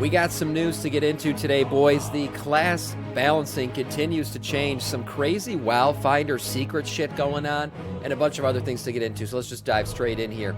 We got some news to get into today, boys. The class balancing continues to change. Some crazy WoW Finder secret shit going on, and a bunch of other things to get into. So let's just dive straight in here.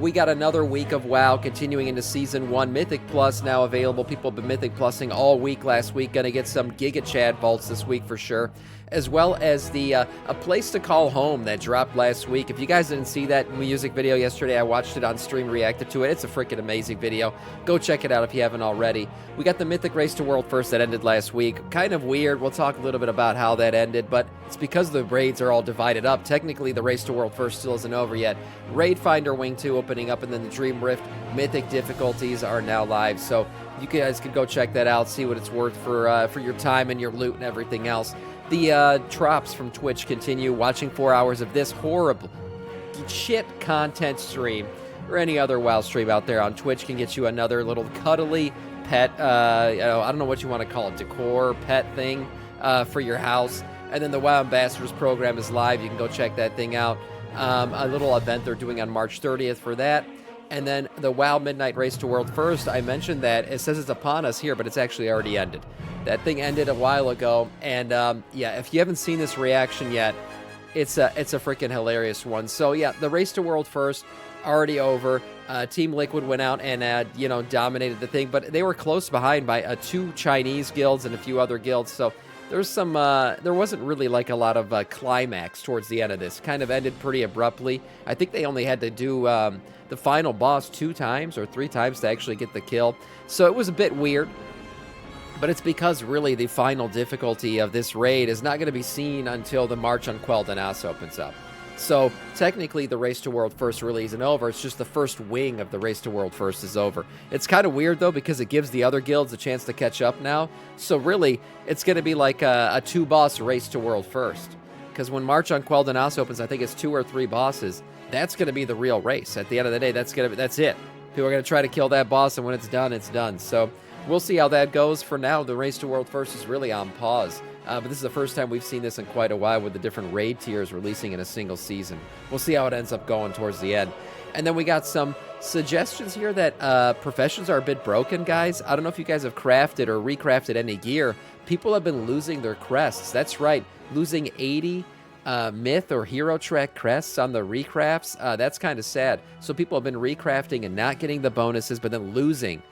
We got another week of WoW continuing into Season 1. Mythic Plus now available. People have been Mythic Plussing all week last week. Gonna get some Giga Chad vaults this week for sure. As well as the A Place to Call Home that dropped last week. If you guys didn't see that music video yesterday, I watched it on stream, reacted to it. It's a freaking amazing video. Go check it out if you haven't already. We got the Mythic Race to World First that ended last week. Kind of weird. We'll talk a little bit about how that ended, but it's because the raids are all divided up. Technically, the Race to World First still isn't over yet. Raid Finder Wing 2 opening up, and then the Dream Rift Mythic difficulties are now live. So you guys can go check that out, see what it's worth for your time and your loot and everything else. The drops from Twitch continue. Watching 4 hours of this horrible shit content stream or any other WoW stream out there on Twitch can get you another little cuddly pet, I don't know what you want to call it, decor, pet thing for your house. And then the WoW Ambassadors program is live. You can go check that thing out. A little event they're doing on March 30th for that. And then the WoW Midnight Race to World First, I mentioned that. It says it's upon us here, but it's actually already ended. That thing ended a while ago, and yeah, if you haven't seen this reaction yet, it's a freaking hilarious one. So yeah, the Race to World First, already over. Team Liquid went out and, dominated the thing, but they were close behind by 2 Chinese guilds and a few other guilds, so there's some, there wasn't really like a lot of climax towards the end of this. Kind of ended pretty abruptly. I think they only had to do the final boss 2 times or 3 times to actually get the kill. So it was a bit weird, but it's because really the final difficulty of this raid is not going to be seen until the March on Quel'Danas opens up. So technically the Race to World First really isn't over. It's just the first wing of the Race to World First is over. It's kind of weird though, because it gives the other guilds a chance to catch up now. So really it's going to be like a 2-boss Race to World First. Because when March on Quel'Danas opens, I think it's 2 or 3 bosses. That's going to be the real race. At the end of the day, that's it. People are going to try to kill that boss, and when it's done, it's done. So we'll see how that goes. For now, the Race to World First is really on pause. But this is the first time we've seen this in quite a while with the different raid tiers releasing in a single season. We'll see how it ends up going towards the end. And then we got some suggestions here that professions are a bit broken, guys. I don't know if you guys have crafted or recrafted any gear. People have been losing their crests. That's right, losing 80 myth or hero track crests on the recrafts. That's kind of sad. So people have been recrafting and not getting the bonuses, but then losing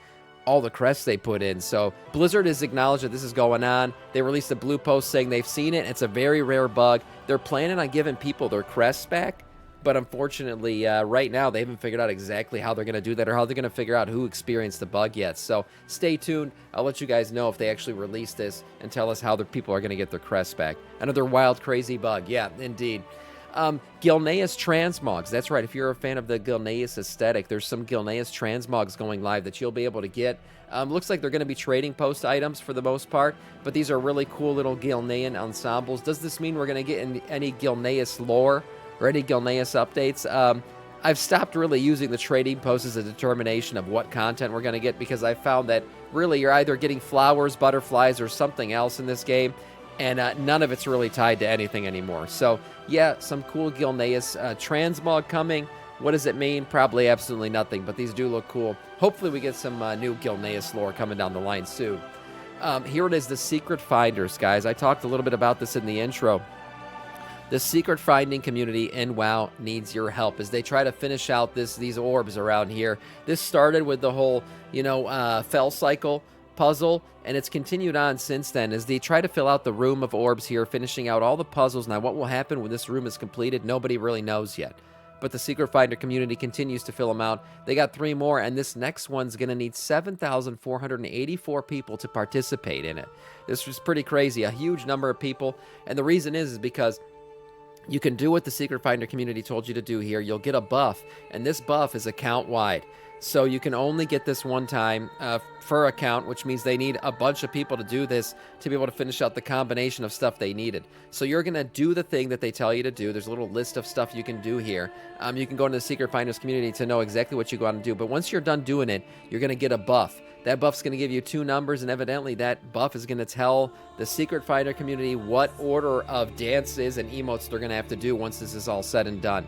all the crests they put in. So Blizzard has acknowledged that this is going on. They released a blue post saying they've seen it. It's a very rare bug. They're planning on giving people their crests back, but unfortunately right now they haven't figured out exactly how they're going to do that or how they're going to figure out who experienced the bug yet. So stay tuned. I'll let you guys know if they actually release this and tell us how the people are going to get their crests back. Another wild, crazy bug. Yeah, indeed. Gilneas transmogs. That's right. If you're a fan of the Gilneas aesthetic, there's some Gilneas transmogs going live that you'll be able to get. Looks like they're going to be trading post items for the most part, but these are really cool little Gilnean ensembles. Does this mean we're going to get any Gilneas lore or any Gilneas updates? I've stopped really using the trading post as a determination of what content we're going to get, because I found that really you're either getting flowers, butterflies, or something else in this game, and none of it's really tied to anything anymore. So yeah, some cool Gilneas transmog coming. What does it mean? Probably absolutely nothing, but these do look cool. Hopefully we get some new Gilneas lore coming down the line soon. Here it is, the Secret Finders, guys. I talked a little bit about this in the intro. The secret finding community in WoW needs your help as they try to finish out these orbs around here. This started with the whole, Fell Cycle puzzle, and it's continued on since then as they try to fill out the room of orbs here, finishing out all the puzzles. Now, what will happen when this room is completed, nobody really knows yet. But the Secret Finder community continues to fill them out. They got 3 more, and this next one's going to need 7,484 people to participate in it. This was pretty crazy, a huge number of people, and the reason is because you can do what the Secret Finder community told you to do here. You'll get a buff, and this buff is account-wide. So you can only get this one time per account, which means they need a bunch of people to do this to be able to finish out the combination of stuff they needed. So you're going to do the thing that they tell you to do. There's a little list of stuff you can do here. You can go into the Secret Finders community to know exactly what you go out and do. But once you're done doing it, you're going to get a buff. That buff's going to give you 2 numbers, and evidently that buff is going to tell the Secret Finder community what order of dances and emotes they're going to have to do once this is all said and done.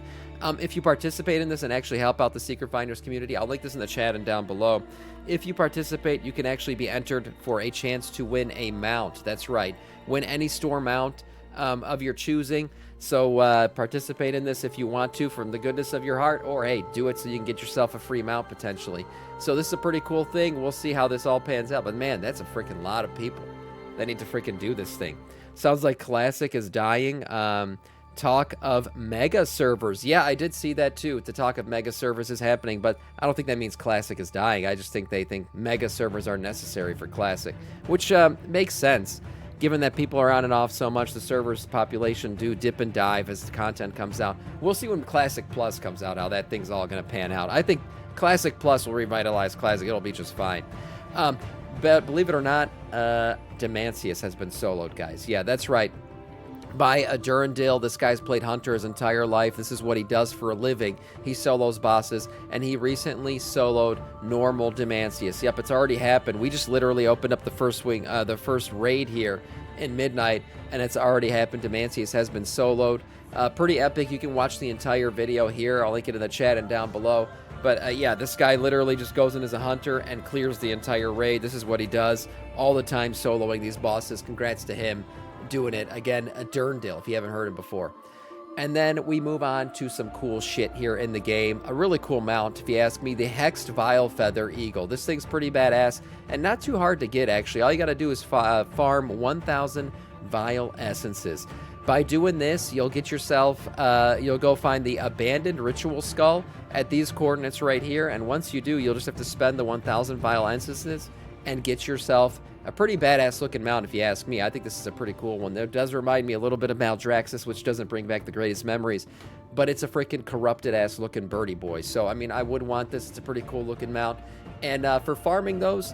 If you participate in this and actually help out the Secret Finders community, I'll link this in the chat and down below. If you participate, you can actually be entered for a chance to win a mount. That's right. Win any store mount of your choosing. So participate in this if you want to from the goodness of your heart, or hey, do it so you can get yourself a free mount potentially. So this is a pretty cool thing. We'll see how this all pans out. But man, that's a freaking lot of people that need to freaking do this thing. Sounds like Classic is dying. Talk of mega servers. Yeah, I did see that too. The talk of mega servers is happening, but I don't think that means Classic is dying. I just think they think mega servers are necessary for Classic, which makes sense. Given that people are on and off so much, the server's population do dip and dive as the content comes out. We'll see when Classic Plus comes out, how that thing's all going to pan out. I think Classic Plus will revitalize Classic. It'll be just fine. But believe it or not, Demancius has been soloed, guys. Yeah, that's right. By a Durandal. This guy's played Hunter his entire life. This is what he does for a living. He solos bosses, and he recently soloed normal Demancius. Yep, it's already happened. We just literally opened up the first raid here in midnight, and it's already happened. Demancius has been soloed. Pretty epic. You can watch the entire video here. I'll link it in the chat and down below. But yeah, this guy literally just goes in as a hunter and clears the entire raid. This is what he does all the time, soloing these bosses. Congrats to him. Doing it again, a Durandal, if you haven't heard him before. And then we move on to some cool shit here in the game. A really cool mount, if you ask me, the Hexed Vilefeather Eagle. This thing's pretty badass and not too hard to get, actually. All you got to do is farm 1,000 Vile Essences. By doing this, you'll get yourself, you'll go find the Abandoned Ritual Skull at these coordinates right here. And once you do, you'll just have to spend the 1,000 Vile Essences and get yourself a pretty badass looking mount, if you ask me. I think this is a pretty cool one. It does remind me a little bit of Maldraxxus, which doesn't bring back the greatest memories, but it's a freaking corrupted ass looking birdie boy. So, I mean, I would want this. It's a pretty cool looking mount. And for farming those,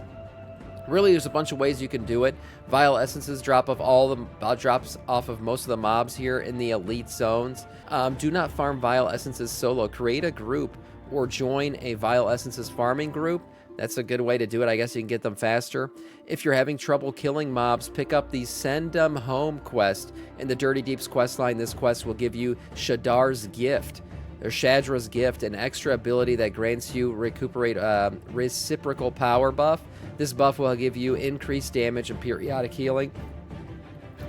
really, there's a bunch of ways you can do it. Vile Essences drops off of most of the mobs here in the elite zones. Do not farm Vile Essences solo. Create a group or join a Vile Essences farming group. That's a good way to do it. I guess you can get them faster. If you're having trouble killing mobs, pick up the Send 'em Home quest in the Dirty Deeps quest line. This quest will give you Shadra's Gift, or Shadra's Gift, an extra ability that grants you reciprocal power buff. This buff will give you increased damage and periodic healing.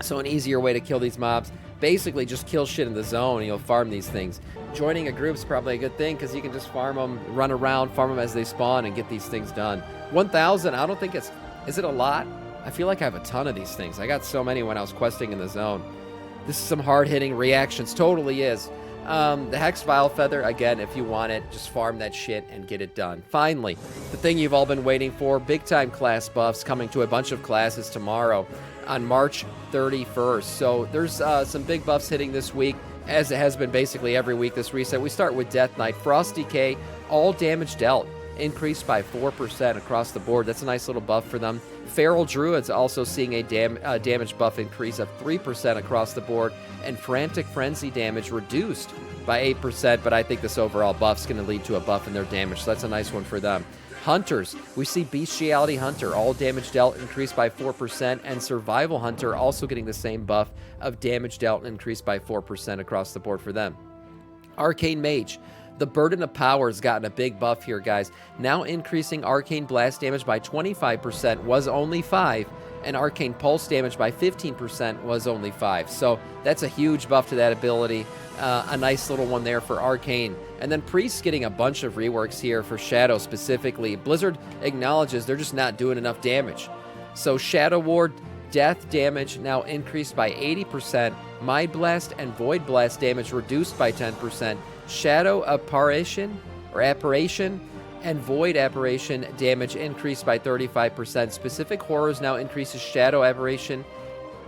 So an easier way to kill these mobs. Basically, just kill shit in the zone and you'll farm these things. Joining a group's probably a good thing because you can just farm them, run around, farm them as they spawn, and get these things done. 1,000, I don't think it's... Is it a lot? I feel like I have a ton of these things. I got so many when I was questing in the zone. This is some hard-hitting reactions. Totally is. The Hexed Vilefeather, again, if you want it, just farm that shit and get it done. Finally, the thing you've all been waiting for, big-time class buffs coming to a bunch of classes tomorrow on March 31st. So there's some big buffs hitting this week, as it has been basically every week this reset. We start with Death Knight. Frost Decay, all damage dealt, increased by 4% across the board. That's a nice little buff for them. Feral Druid's also seeing a damage buff increase of 3% across the board, and Frantic Frenzy damage reduced by 8%, but I think this overall buff's going to lead to a buff in their damage, so that's a nice one for them. Hunters, we see Bestiality Hunter, all damage dealt increased by 4%, and Survival Hunter also getting the same buff of damage dealt increased by 4% across the board for them. Arcane Mage, the Burden of Power has gotten a big buff here, guys. Now increasing Arcane Blast damage by 25% was only 5, and Arcane Pulse damage by 15% was only 5. So that's a huge buff to that ability. A nice little one there for Arcane. And then Priest getting a bunch of reworks here for Shadow specifically. Blizzard acknowledges they're just not doing enough damage. So Shadow Ward death damage now increased by 80%. Mind Blast and Void Blast damage reduced by 10%. Shadow Apparition and Void Apparition damage increased by 35%. Specific Horrors now increases Shadow Apparition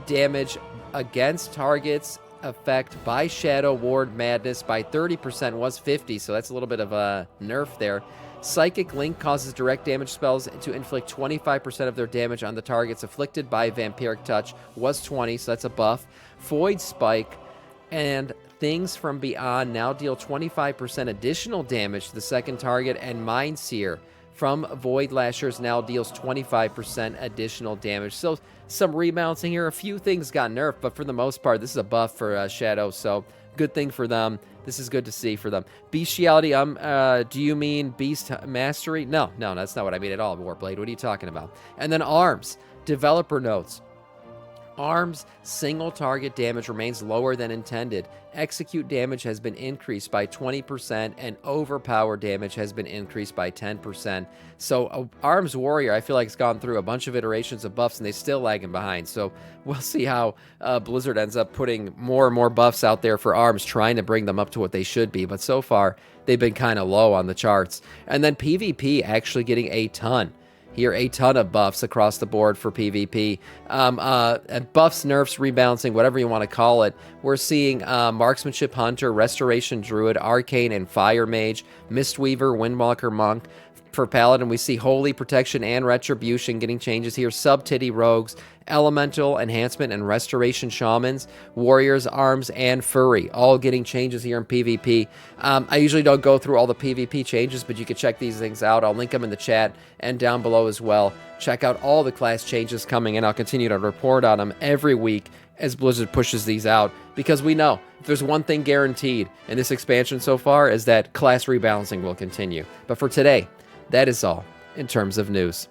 damage against targets effect by Shadow Ward Madness by 30%, was 50, so that's a little bit of a nerf there. Psychic Link causes direct damage spells to inflict 25% of their damage on the targets afflicted by Vampiric Touch, was 20, so that's a buff. Void Spike and Things from Beyond now deal 25% additional damage to the second target, and Mind Seer from Void Lashers now deals 25% additional damage. So some rebalancing here. A few things got nerfed, but for the most part, this is a buff for Shadow, so Good thing for them. This is good to see for them. Bestiality, do you mean beast mastery? No, that's not what I mean at all, Warblade. What are you talking about? And then arms, developer notes. Arms single target damage remains lower than intended. Execute damage has been increased by 20%, and overpower damage has been increased by 10%. So Arms Warrior, I feel like it's gone through a bunch of iterations of buffs, and they still lagging behind. So we'll see how Blizzard ends up putting more and more buffs out there for Arms, trying to bring them up to what they should be. But so far, they've been kind of low on the charts. And then PvP actually getting a ton of buffs across the board for PvP. Buffs, nerfs, rebalancing, whatever you want to call it. We're seeing Marksmanship Hunter, Restoration Druid, Arcane and Fire Mage, Mistweaver, Windwalker Monk. For Paladin, we see Holy Protection and Retribution getting changes here. Sub-Titty Rogues, Elemental, Enhancement, and Restoration Shamans, Warriors, Arms, and Furry, all getting changes here in PvP. I usually don't go through all the PvP changes, but you can check these things out. I'll link them in the chat and down below as well. Check out all the class changes coming in. I'll continue to report on them every week as Blizzard pushes these out, because we know if there's one thing guaranteed in this expansion so far is that class rebalancing will continue. But for today, that is all in terms of news.